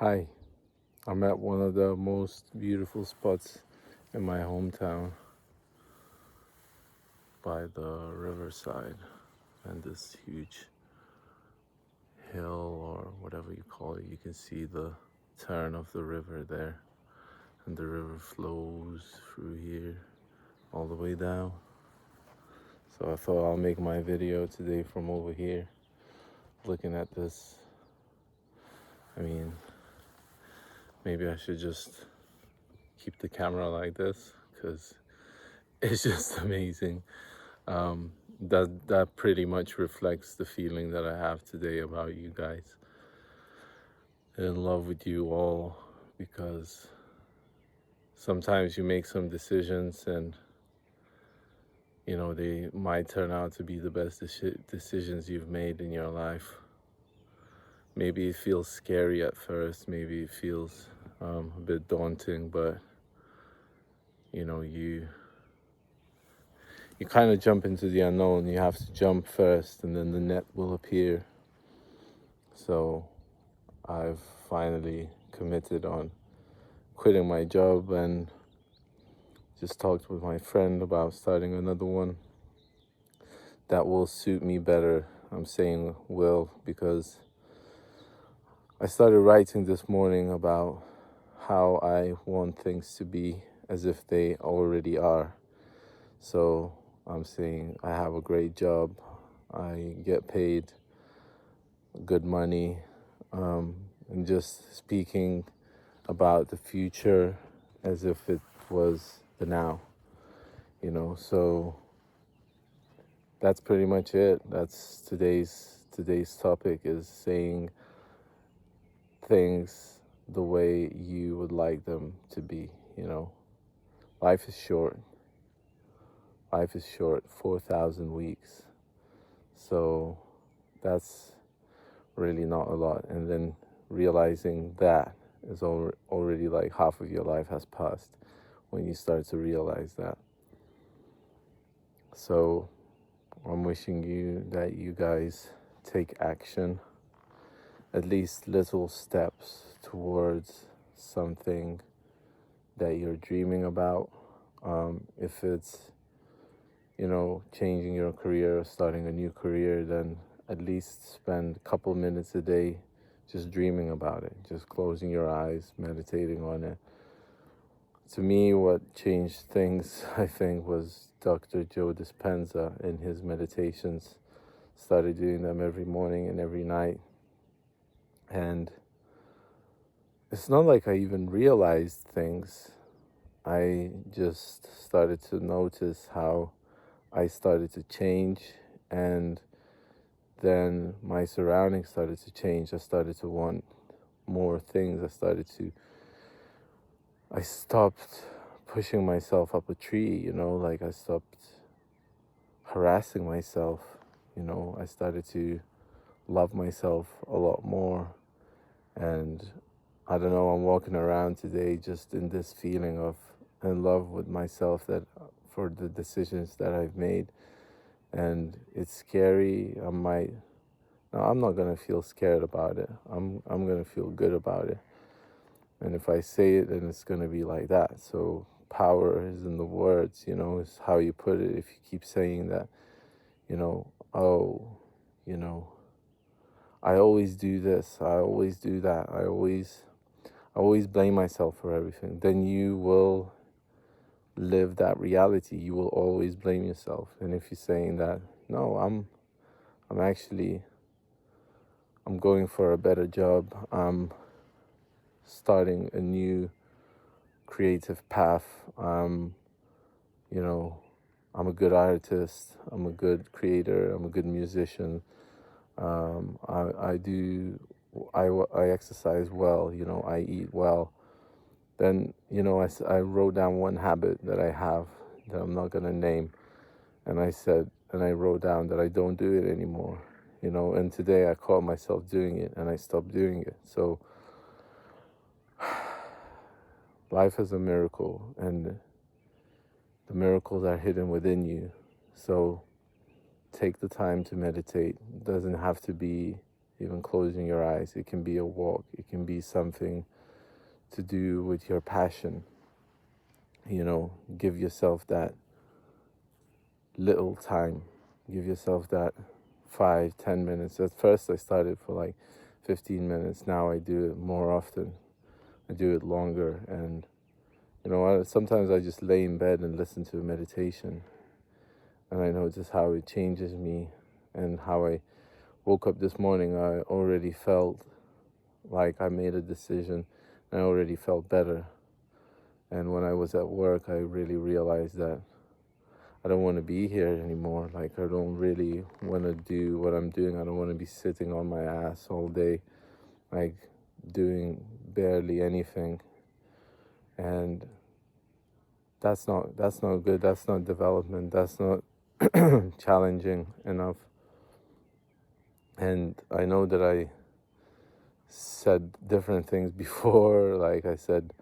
Hi, I'm at one of the most beautiful spots in my hometown by the riverside and this huge hill or whatever you call it. You can see the turn of the river there, and the river flows through here all the way down. So I thought I'll make my video today from over here, looking at this. I mean, maybe I should just keep the camera like this because it's just amazing. That pretty much reflects the feeling that I have today about you guys. In love with you all, because sometimes you make some decisions and they might turn out to be the best decisions you've made in your life. Maybe it feels scary at first, maybe it feels a bit daunting, but you kind of jump into the unknown. You have to jump first and then the net will appear. So I've finally committed on quitting my job and just talked with my friend about starting another one that will suit me better. I'm saying will because I started writing this morning about how I want things to be as if they already are. So I'm saying I have a great job, I get paid good money, and just speaking about the future as if it was the now, so that's pretty much it. That's today's topic, is saying things the way you would like them to be. Life is short. 4,000 weeks. So that's really not a lot. And then realizing that is already like half of your life has passed when you start to realize that. So I'm wishing you that you guys take action, at least little steps towards something that you're dreaming about. If it's changing your career or starting a new career, then at least spend a couple minutes a day just dreaming about it, just closing your eyes, meditating on it. To me, what changed things, I think, was Dr. Joedispenze in his meditations. Started doing them every morning and every night. And it's not like I even realized things. I just started to notice how I started to change, and then my surroundings started to change. I started to want more things. I stopped pushing myself up a tree, like I stopped harassing myself, I started to love myself a lot more. And I don't know, I'm walking around today just in this feeling of in love with myself, that for the decisions that I've made. And it's scary. I'm not gonna feel scared about it. I'm gonna feel good about it. And if I say it, then it's gonna be like that. So power is in the words, is how you put it. If you keep saying that, oh, I always do this, I always do that, I always blame myself for everything, then you will live that reality. You will always blame yourself. And if you're saying that, no, I'm going for a better job, I'm starting a new creative path, I'm a good artist, I'm a good creator, I'm a good musician, I exercise well, I eat well, then, I wrote down one habit that I have that I'm not going to name. And I wrote down that I don't do it anymore, and today I caught myself doing it and I stopped doing it. So life is a miracle, and the miracles are hidden within you. So take the time to meditate. It doesn't have to be even closing your eyes. It can be a walk. It can be something to do with your passion. Give yourself that little time. Give yourself that 5-10 minutes. At first I started for like 15 minutes. Now I do it more often. I do it longer. And sometimes I just lay in bed and listen to a meditation, and I notice how it changes me. And how I woke up this morning, I already felt like I made a decision. I already felt better. And when I was at work, I really realized that I don't want to be here anymore. Like, I don't really want to do what I'm doing. I don't want to be sitting on my ass all day, like doing barely anything. And that's not good. That's not development. That's not challenging enough. And I know that I said different things before. Like I said,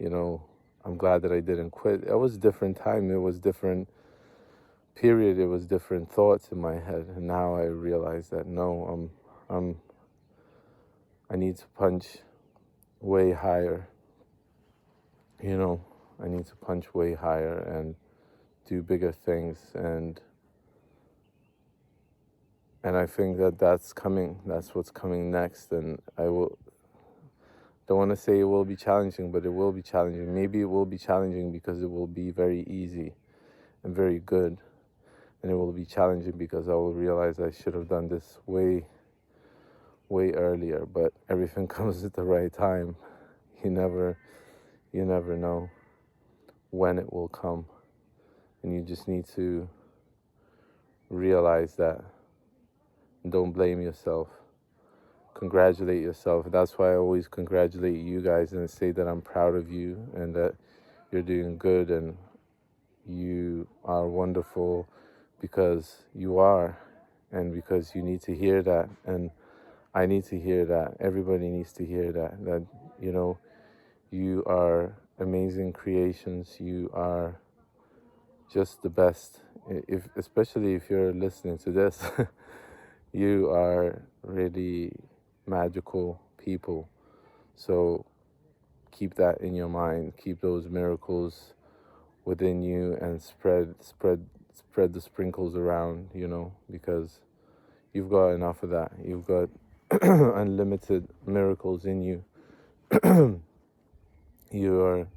I'm glad that I didn't quit. It was a different time. It was different period. It was different thoughts in my head. And now I realize that no, I need to punch way higher. I need to punch way higher and do bigger things. And I think that that's coming. That's what's coming next. And don't want to say it will be challenging, but it will be challenging. Maybe it will be challenging because it will be very easy and very good. And it will be challenging because I will realize I should have done this way, way earlier. But everything comes at the right time. You never know when it will come. And you just need to realize that. And don't blame yourself. Congratulate yourself. That's why I always congratulate you guys and say that I'm proud of you and that you're doing good and you are wonderful, because you are, and because you need to hear that, and I need to hear that. Everybody needs to hear that you are amazing creations. You are just the best. Especially if you're listening to this, you are really magical people. So keep that in your mind. Keep those miracles within you and spread the sprinkles around, because you've got enough of that. You've got unlimited miracles in you. You are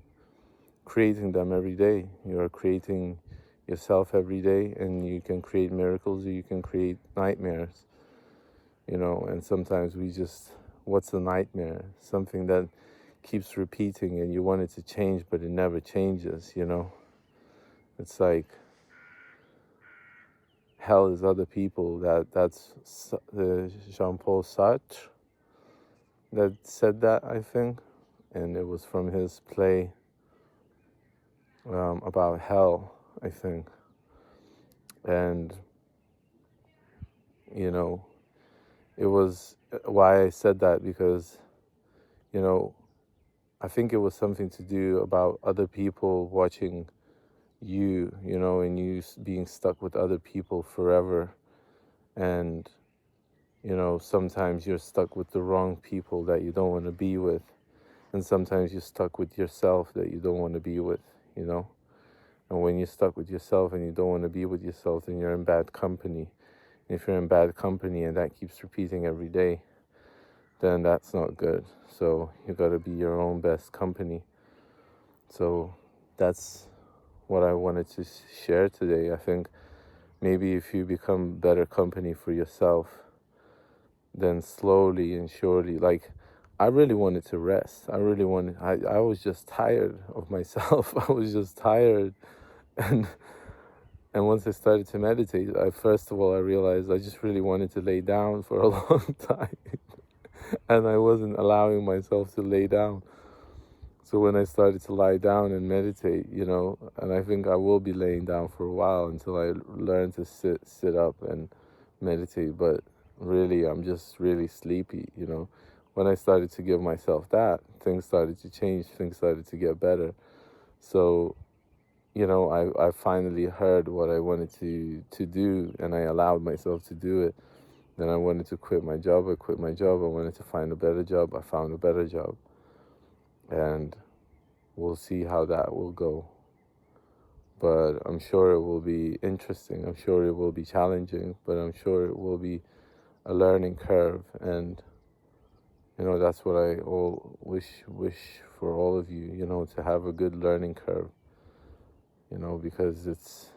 creating them every day. You are creating yourself every day, and you can create miracles or you can create nightmares. And sometimes what's a nightmare? Something that keeps repeating and you want it to change, but it never changes, It's like hell is other people. That's Jean-Paul Sartre that said that, I think. And it was from his play about hell, I think. And, it was why I said that, because, I think it was something to do about other people watching you, and you being stuck with other people forever. And, sometimes you're stuck with the wrong people that you don't want to be with. And sometimes you're stuck with yourself that you don't want to be with, And when you're stuck with yourself and you don't want to be with yourself, then you're in bad company. And if you're in bad company and that keeps repeating every day, then that's not good. So you got to be your own best company. So that's what I wanted to share today. I think maybe if you become better company for yourself, then slowly and surely, like, I really wanted to rest. I was just tired of myself. I was just tired. And once I started to meditate, first of all, I realized I just really wanted to lay down for a long time. And I wasn't allowing myself to lay down. So when I started to lie down and meditate, and I think I will be laying down for a while until I learn to sit up and meditate. But really, I'm just really sleepy, When I started to give myself that, things started to change, things started to get better. So, I finally heard what I wanted to do, and I allowed myself to do it. Then I wanted to quit my job. I quit my job. I wanted to find a better job. I found a better job. And we'll see how that will go. But I'm sure it will be interesting. I'm sure it will be challenging, but I'm sure it will be a learning curve. And, you know, that's what I wish for all of you, you know, to have a good learning curve, you know, because it's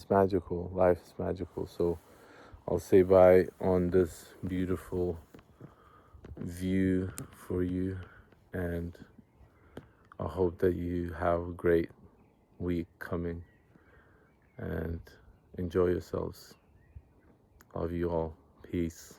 magical. Life is magical. So I'll say bye on this beautiful view for you, and I hope that you have a great week coming, and enjoy yourselves. Love you all. Peace.